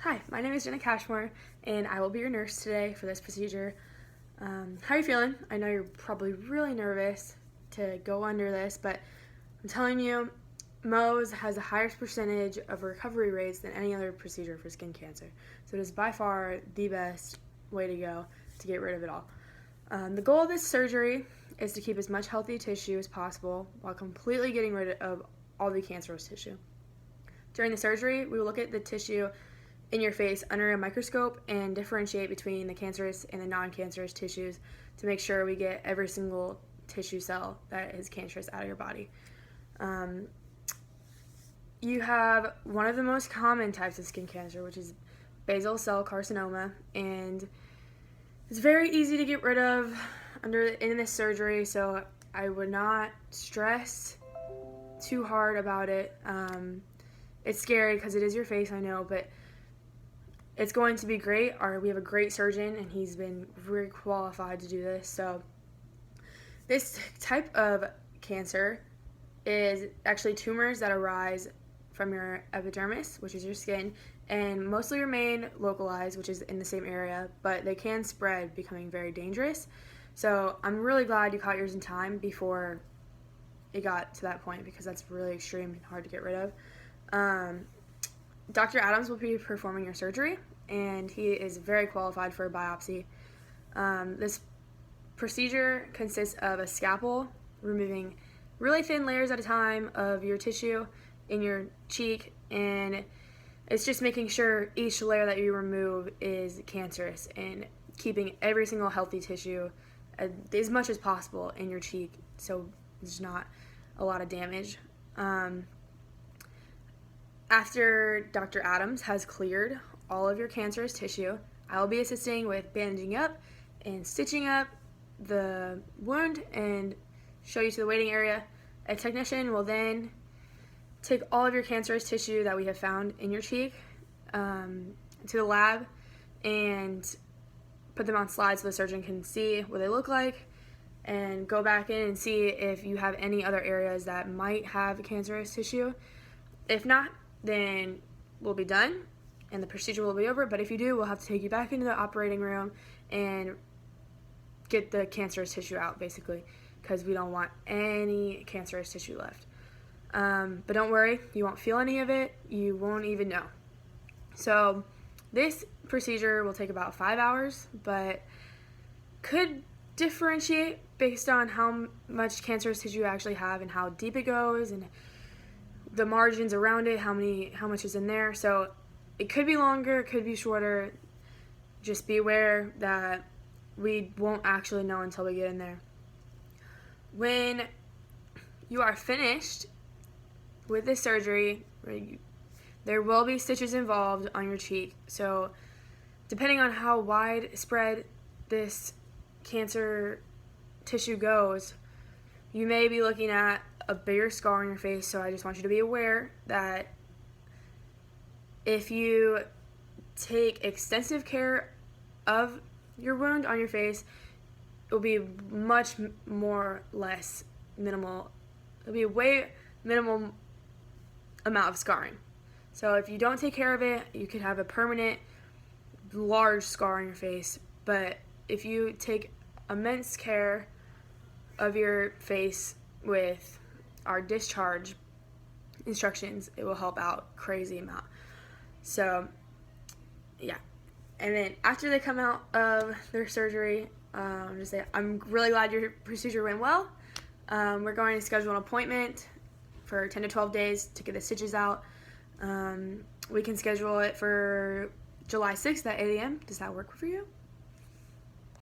Hi, my name is Jenna Cashmore, and I will be your nurse today for this procedure. How are you feeling? I know you're probably really nervous to go under this, but I'm telling you, Mohs has the highest percentage of recovery rates than any other procedure for skin cancer. So it is by far the best way to go to get rid of it all. The goal of this surgery is to keep as much healthy tissue as possible while completely getting rid of all the cancerous tissue. During the surgery, we will look at the tissue in your face under a microscope and differentiate between the cancerous and the non-cancerous tissues to make sure we get every single tissue cell that is cancerous out of your body. You have one of the most common types of skin cancer, which is basal cell carcinoma, and it's very easy to get rid of in this surgery, so I would not stress too hard about it. It's scary because it is your face, I know, but it's going to be great. We have a great surgeon, and he's been very qualified to do this. So this type of cancer is actually tumors that arise from your epidermis, which is your skin, and mostly remain localized, which is in the same area, but they can spread, becoming very dangerous. So I'm really glad you caught yours in time before it got to that point, because that's really extreme and hard to get rid of. Dr. Adams will be performing your surgery, and he is very qualified for a biopsy. This procedure consists of a scalpel removing really thin layers at a time of your tissue in your cheek, and it's just making sure each layer that you remove is cancerous and keeping every single healthy tissue as much as possible in your cheek so there's not a lot of damage. After Dr. Adams has cleared all of your cancerous tissue, I will be assisting with bandaging up and stitching up the wound and show you to the waiting area. A technician will then take all of your cancerous tissue that we have found in your cheek to the lab and put them on slides so the surgeon can see what they look like and go back in and see if you have any other areas that might have cancerous tissue. If not, then we'll be done and the procedure will be over. But if you do, we'll have to take you back into the operating room and get the cancerous tissue out, basically, because we don't want any cancerous tissue left. But don't worry, you won't feel any of it. You won't even know. So this procedure will take about 5 hours, but could differentiate based on how much cancerous tissue you actually have and how deep it goes and the margins around it, how much is in there. So it could be longer, it could be shorter. Just be aware that we won't actually know until we get in there. When you are finished with this surgery, there will be stitches involved on your cheek. So depending on how widespread this cancer tissue goes, you may be looking at a bigger scar on your face. So I just want you to be aware that if you take extensive care of your wound on your face, it will be much less minimal. It'll be a way minimal amount of scarring. So if you don't take care of it, you could have a permanent large scar on your face. But if you take immense care of your face with our discharge instructions, it will help out crazy amount. So yeah, and then after they come out of their surgery, I'm really glad your procedure went well. We're going to schedule an appointment for 10 to 12 days to get the stitches out. We can schedule it for July 6th at 8 a.m. Does that work for you?